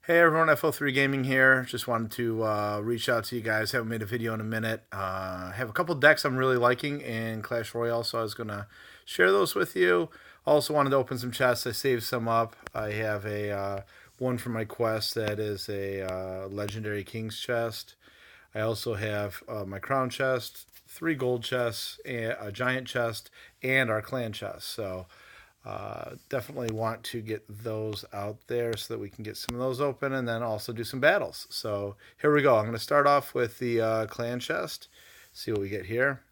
Hey everyone, FO3 Gaming here. Just wanted to reach out to you guys. Haven't made a video in a minute. I have a couple decks I'm really liking in Clash Royale, so I was going to share those with you. Also wanted to open some chests. I saved some up. I have a one for my quest that is a Legendary King's chest. I also have my crown chest, three gold chests, a giant chest, and our clan chest. So definitely want to get those out there so that we can get some of those open and then also do some battles. So here we go. I'm going to start off with the clan chest. See what we get here.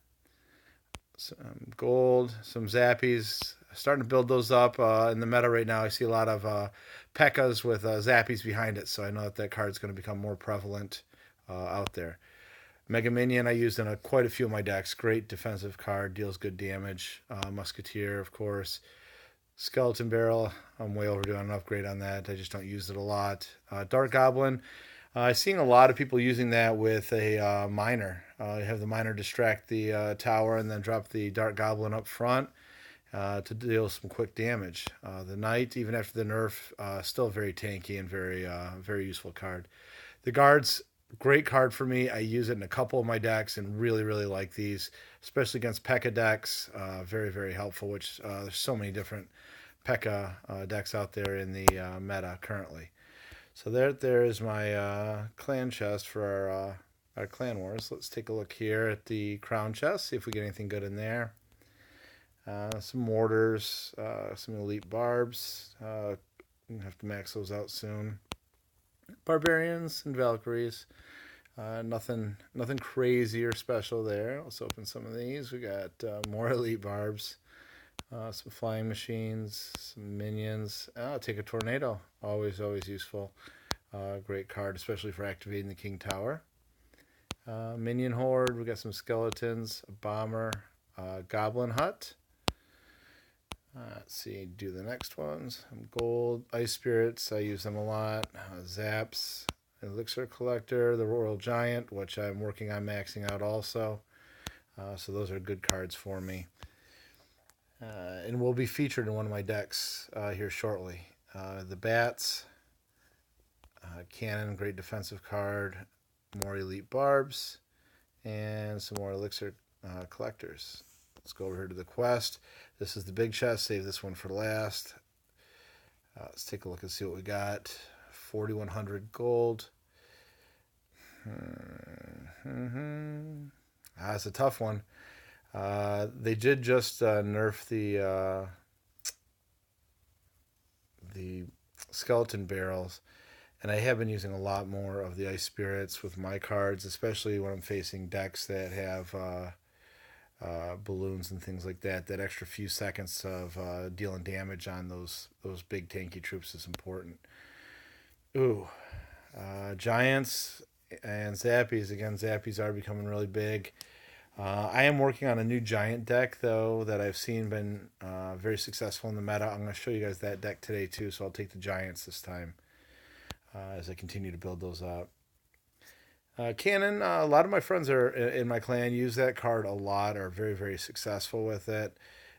Some gold, some zappies. Starting to build those up in the meta right now. I see a lot of P.E.K.K.A.s with zappies behind it, so I know that that card is going to become more prevalent out there. Mega Minion I used in quite a few of my decks. Great defensive card, deals good damage. Musketeer, of course. Skeleton Barrel, I'm way overdoing an upgrade on that. I just don't use it a lot. Dark Goblin, I've seen a lot of people using that with a miner. You have the miner distract the tower and then drop the Dark Goblin up front to deal some quick damage. The Knight, even after the nerf, still very tanky and very useful card. The Guards, great card for me. I use it in a couple of my decks and really like these, especially against P.E.K.K.A decks. Very helpful, which there's so many different P.E.K.K.A decks out there in the meta currently. So there is my clan chest for our clan wars. Let's take a look here at the crown chest, see if we get anything good in there. Some mortars, some elite barbs. Have to max those out soon. Barbarians and Valkyries. Nothing crazy or special there. Let's open some of these. We got more elite barbs, some flying machines, some minions. Take a tornado. Always useful. Great card, especially for activating the King Tower. Minion horde. We got some skeletons, a bomber, goblin hut. Let's see, do the next ones. Gold, ice spirits, I use them a lot. Zaps, elixir collector, the royal giant, which I'm working on maxing out also. So those are good cards for me. And will be featured in one of my decks here shortly. The bats, cannon, great defensive card, more elite barbs, and some more elixir collectors. Let's go over here to the quest. This is the big chest. Save this one for last. Let's take a look and see what we got. 4,100 gold. It's a tough one. They did just nerf the skeleton barrels, and I have been using a lot more of the ice spirits with my cards, especially when I'm facing decks that have balloons and things like that. That extra few seconds of dealing damage on those big tanky troops is important. Giants and Zappies. Again, Zappies are becoming really big. I am working on a new giant deck, though, that I've seen been very successful in the meta. I'm going to show you guys that deck today, too, so I'll take the Giants this time as I continue to build those up. Cannon, a lot of my friends are in my clan use that card a lot, are very successful with it.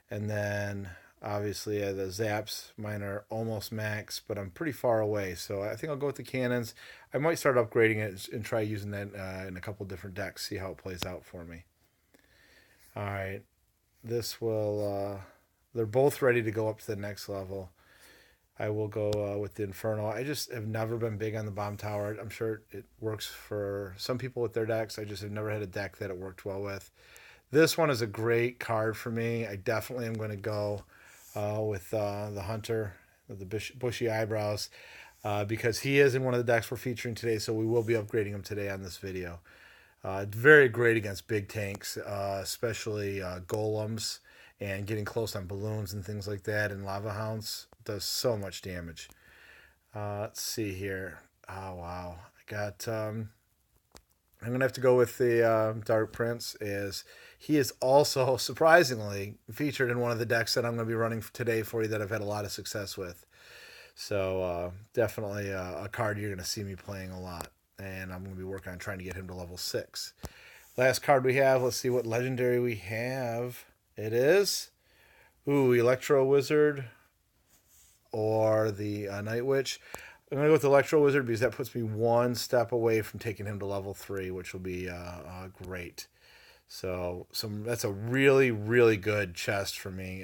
And then, obviously, the Zaps, mine are almost max, but I'm pretty far away. So I think I'll go with the Cannons. I might start upgrading it and try using that in a couple different decks, see how it plays out for me. All right, this will, they're both ready to go up to the next level. I will go with the Inferno. I just have never been big on the Bomb Tower. I'm sure it works for some people with their decks. I just have never had a deck that it worked well with. This one is a great card for me. I definitely am going to go with the Hunter, with the bushy eyebrows, because he is in one of the decks we're featuring today, so we will be upgrading him today on this video. Very great against big tanks, especially golems and getting close on balloons and things like that, and lava hounds. Does so much damage. Let's see here. Oh wow, I got. I'm gonna have to go with the Dark Prince. As he is also surprisingly featured in one of the decks that I'm going to be running today for you that I've had a lot of success with. So definitely a card you're going to see me playing a lot, and I'm going to be working on trying to get him to level 6. Last card we have. Let's see what legendary we have. It is Electro Wizard or the Night Witch. I'm going to go with Electro Wizard because that puts me one step away from taking him to level 3, which will be great. So that's a really, really good chest for me.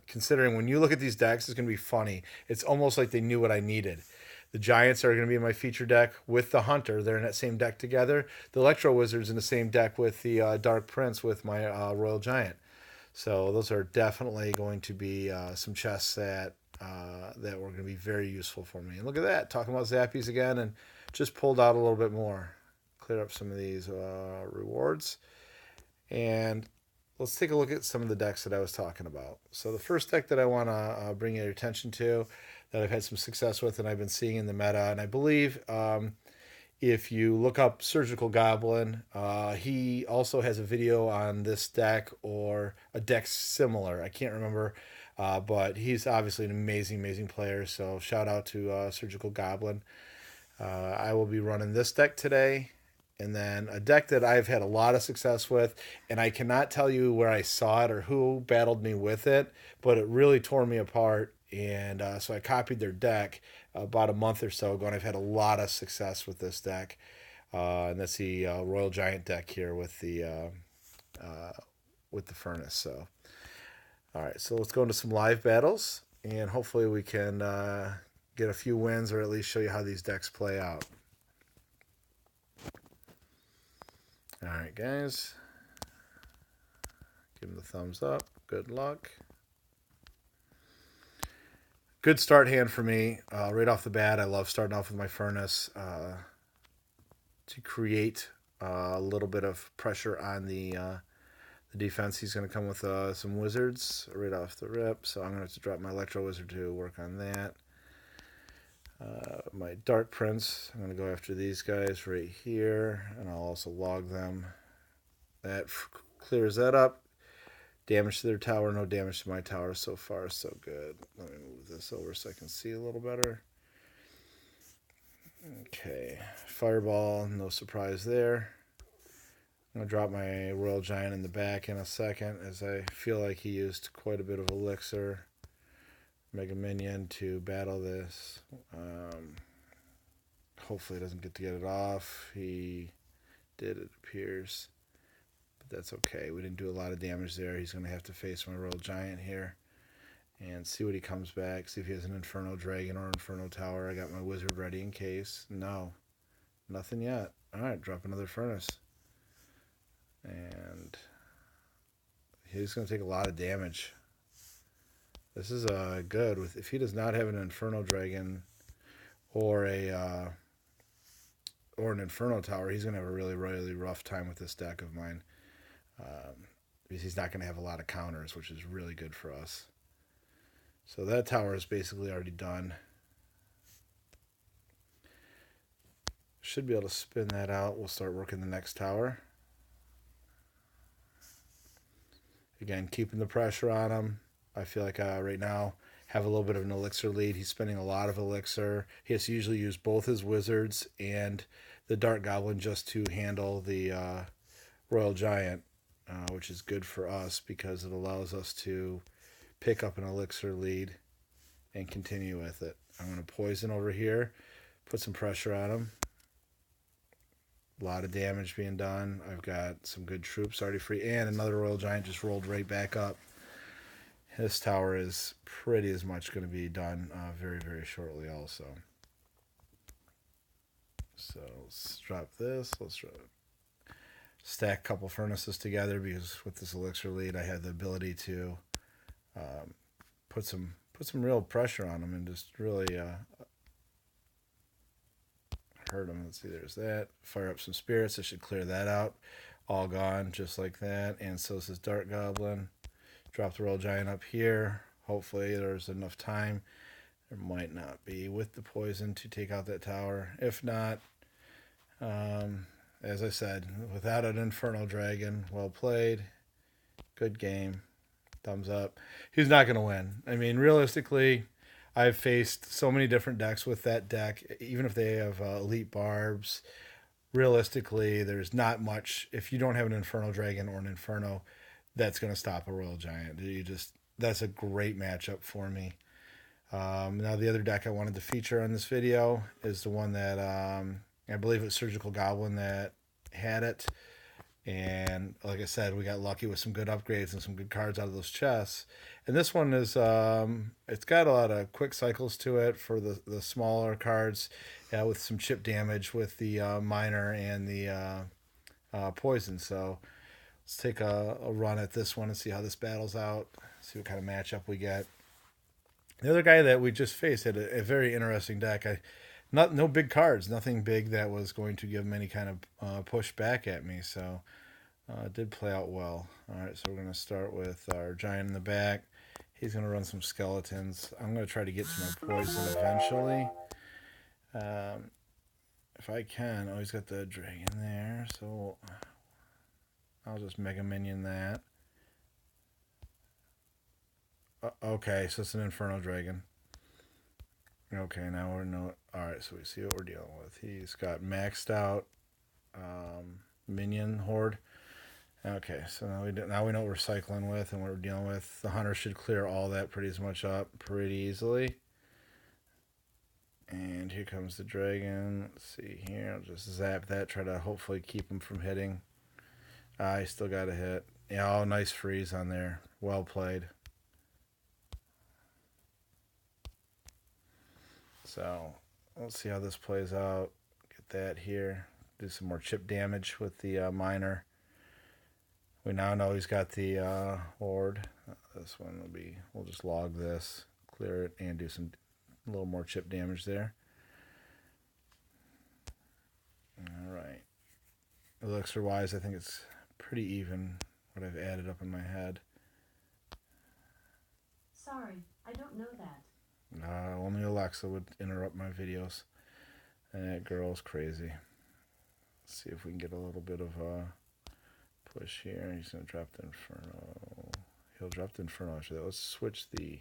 Considering when you look at these decks, it's going to be funny. It's almost like they knew what I needed. The Giants are going to be in my feature deck with the Hunter. They're in that same deck together. The Electro Wizard's in the same deck with the Dark Prince with my Royal Giant. So those are definitely going to be some chests that were going to be very useful for me. And look at that, talking about Zappies again, and just pulled out a little bit more. Clear up some of these rewards. And let's take a look at some of the decks that I was talking about. So the first deck that I want to bring your attention to that I've had some success with and I've been seeing in the meta, and I believe if you look up Surgical Goblin, he also has a video on this deck or a deck similar. I can't remember, but he's obviously an amazing, amazing player. So shout out to Surgical Goblin. I will be running this deck today. And then a deck that I've had a lot of success with, and I cannot tell you where I saw it or who battled me with it, but it really tore me apart. And so I copied their deck about a month or so ago, and I've had a lot of success with this deck. And that's the Royal Giant deck here with the Furnace. So, all right, so let's go into some live battles, and hopefully we can get a few wins or at least show you how these decks play out. All right, guys. Give them the thumbs up. Good luck. Good start hand for me. Right off the bat, I love starting off with my Furnace to create a little bit of pressure on the defense. He's going to come with some Wizards right off the rip, so I'm going to have to drop my Electro Wizard to work on that. My Dark Prince, I'm going to go after these guys right here, and I'll also log them. That clears that up. Damage to their tower, no damage to my tower. So far, so good. Let me move this over so I can see a little better. Okay, Fireball, no surprise there. I'm going to drop my Royal Giant in the back in a second, as I feel like he used quite a bit of Elixir. Mega Minion to battle this. Hopefully he doesn't get to get it off. He did, it appears. But that's okay. We didn't do a lot of damage there. He's going to have to face my Royal Giant here. And see what he comes back. See if he has an Inferno Dragon or Inferno Tower. I got my Wizard ready in case. No. Nothing yet. Alright, drop another Furnace. And he's going to take a lot of damage. This is good. If he does not have an Inferno Dragon or an Inferno Tower, he's going to have a really, really rough time with this deck of mine. Because he's not going to have a lot of counters, which is really good for us. So that tower is basically already done. Should be able to spin that out. We'll start working the next tower. Again, keeping the pressure on him. I feel like right now have a little bit of an Elixir lead. He's spending a lot of Elixir. He has to usually use both his Wizards and the Dark Goblin just to handle the Royal Giant, which is good for us because it allows us to pick up an Elixir lead and continue with it. I'm going to poison over here, put some pressure on him. A lot of damage being done. I've got some good troops already free, and another Royal Giant just rolled right back up. This tower is pretty as much going to be done very, very shortly also. So let's drop this. Let's stack a couple furnaces together because with this Elixir lead, I had the ability to put some real pressure on them and just really hurt them. Let's see, there's that. Fire up some spirits. I should clear that out. All gone, just like that. And so is this Dark Goblin. Drop the Royal Giant up here. Hopefully there's enough time. There might not be with the poison to take out that tower. If not, as I said, without an Inferno Dragon, well played. Good game. Thumbs up. He's not going to win. I mean, realistically, I've faced so many different decks with that deck. Even if they have Elite Barbs, realistically, there's not much. If you don't have an Inferno Dragon or an Inferno, that's going to stop a Royal Giant. That's a great matchup for me. Now the other deck I wanted to feature on this video is the one that I believe it was Surgical Goblin that had it. And like I said, we got lucky with some good upgrades and some good cards out of those chests. And this one is, it's got a lot of quick cycles to it for the smaller cards, with some chip damage with the miner and the poison. So let's take a run at this one and see how this battles out, see what kind of matchup we get. The other guy that we just faced had a very interesting deck. No big cards, nothing big that was going to give him any kind of push back at me. So it did play out well. All right, so we're going to start with our giant in the back. He's going to run some skeletons. I'm going to try to get to my poison eventually. If I can. Oh, he's got the dragon there, so I'll just Mega Minion that. Okay, so it's an Inferno Dragon. Okay, now we're no. All right, so we see what we're dealing with. He's got maxed out minion horde. Okay, so now we know what we're cycling with and what we're dealing with. The hunter should clear all that pretty much up pretty easily. And here comes the dragon. Let's see here. I'll just zap that. Try to hopefully keep him from hitting. I still got a hit. Yeah, oh, nice freeze on there. Well played. So let's see how this plays out. Get that here. Do some more chip damage with the miner. We now know he's got the horde. This one will be, we'll just log this, clear it, and do a little more chip damage there. All right. Elixir wise, I think it's pretty even what I've added up in my head. Sorry, I don't know that. Only Alexa would interrupt my videos. That girl's crazy. Let's see if we can get a little bit of a push here. He's going to drop the Inferno. He'll drop the Inferno after that. Let's switch the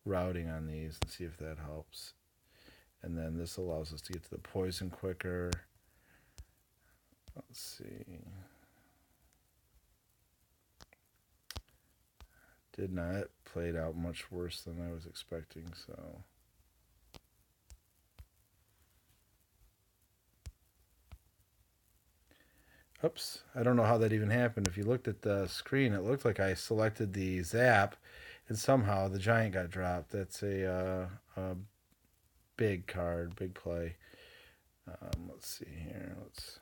routing on these and see if that helps. And then this allows us to get to the poison quicker. Let's see. Did not. Played out much worse than I was expecting, so. Oops, I don't know how that even happened. If you looked at the screen, it looked like I selected the zap, and somehow the giant got dropped. That's a big card, big play. Let's see here. Let's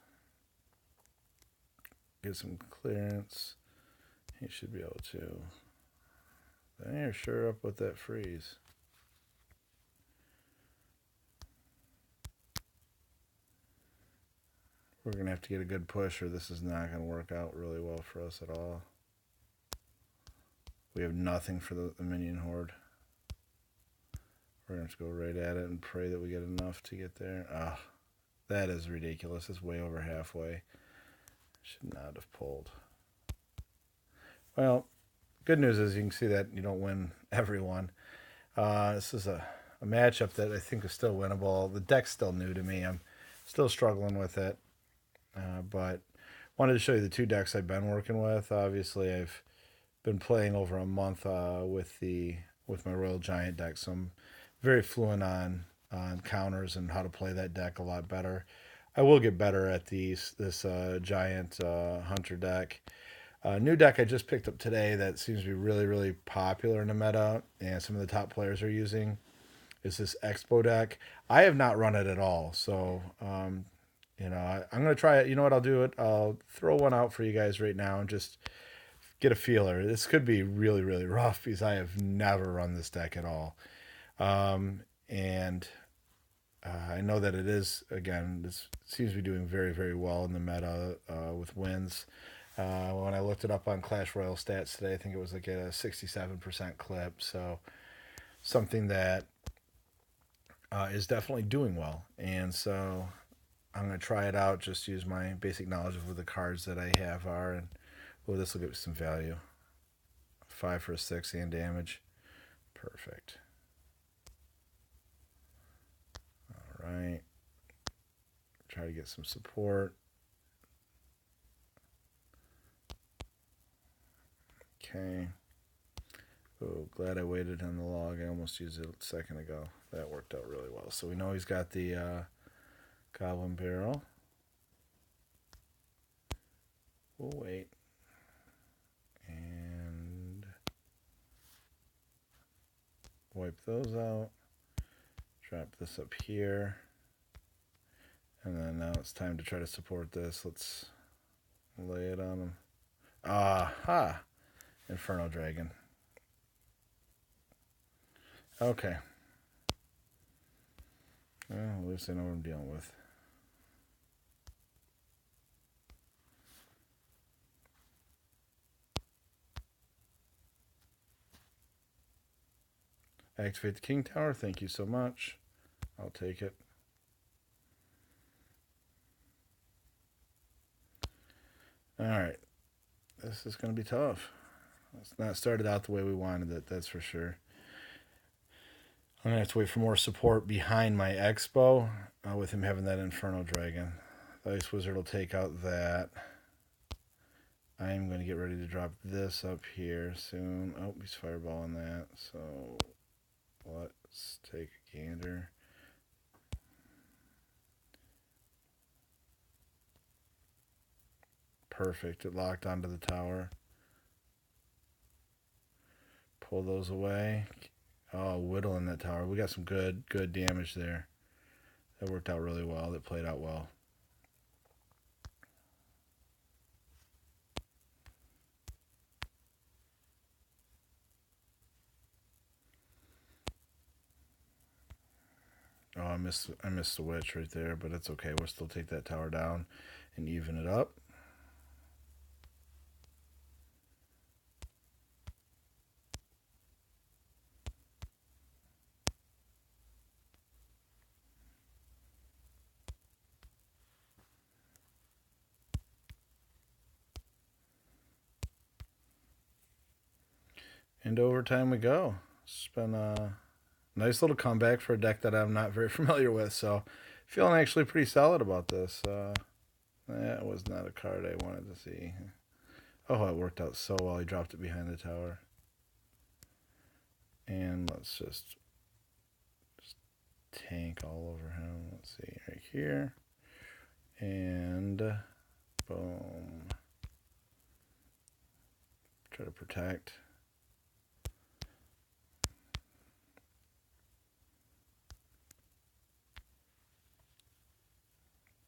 get some clearance. He should be able to. They're sure up with that freeze. We're going to have to get a good push or this is not going to work out really well for us at all. We have nothing for the minion horde. We're going to have to go right at it and pray that we get enough to get there. Ah, that is ridiculous. It's way over halfway. Should not have pulled. Well, good news is you can see that you don't win every one. This is a matchup that I think is still winnable. The deck's still new to me. I'm still struggling with it. But wanted to show you the two decks I've been working with. Obviously, I've been playing over a month with my Royal Giant deck, so I'm very fluent on counters and how to play that deck a lot better. I will get better at this Giant Hunter deck. New deck I just picked up today that seems to be really, really popular in the meta, and some of the top players are using is this Expo deck. I have not run it at all, so I'm going to try it. You know what? I'll do it. I'll throw one out for you guys right now and just get a feeler. This could be really, really rough because I have never run this deck at all. And I know that it is, again, this seems to be doing very, very well in the meta with wins. When I looked it up on Clash Royale stats today, I think it was like a 67% clip. So something that is definitely doing well. And so I'm going to try it out, just use my basic knowledge of what the cards that I have are. And this will give some value. 5 for a 6 and damage. Perfect. All right. Try to get some support. Okay. Oh, glad I waited on the log. I almost used it a second ago. That worked out really well. So we know he's got the goblin barrel. We'll wait. And wipe those out. Drop this up here. And then now it's time to try to support this. Let's lay it on him. Aha! Inferno Dragon. Okay. Well, at least I know what I'm dealing with. Activate the King Tower. Thank you so much. I'll take it. Alright. This is going to be tough. It's not started out the way we wanted it, that's for sure. I'm going to have to wait for more support behind my Expo with him having that Inferno Dragon. The Ice Wizard will take out that. I am going to get ready to drop this up here soon. Oh, he's fireballing that. So let's take a gander. Perfect. It locked onto the tower. Pull those away. Oh, whittle in that tower. We got some good damage there. That worked out really well. That played out well. Oh, I missed the witch right there, but it's okay. We'll still take that tower down and even it up. And overtime we go. It's been a nice little comeback for a deck that I'm not very familiar with, so feeling actually pretty solid about this. That was not a card I wanted to see. Oh, it worked out so well. He dropped it behind the tower. And let's just tank all over him. Let's see, right here. And boom. Try to protect.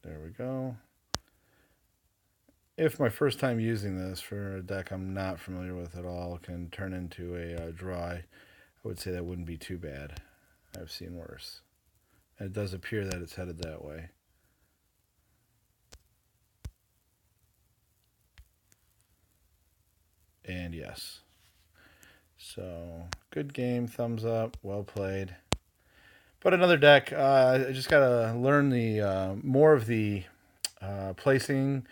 There we go. If my first time using this for a deck I'm not familiar with at all can turn into a draw, I would say that wouldn't be too bad. I've seen worse. And it does appear that it's headed that way. And yes. So, good game, thumbs up, well played. But another deck, I just got to learn the more of the placing,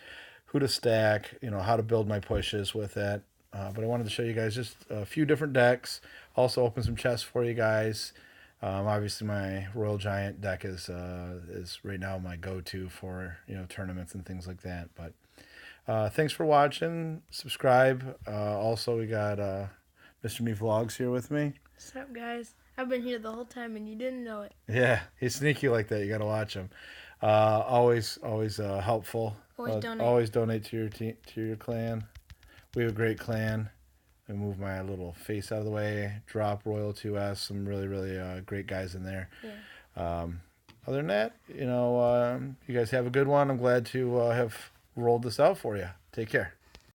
who to stack, how to build my pushes with that. But I wanted to show you guys just a few different decks. Also open some chests for you guys. Obviously, my Royal Giant deck is right now my go-to for tournaments and things like that. But thanks for watching. Subscribe. Also, we got Mr. Me Vlogs here with me. What's up, guys? I've been here the whole time and you didn't know it. Yeah, he's sneaky like that. You got to watch him. Always helpful. Always donate to your clan. We have a great clan. I move my little face out of the way. Drop Royal 2S. Some really great guys in there. Yeah. Other than that, you guys have a good one. I'm glad to have rolled this out for you. Take care.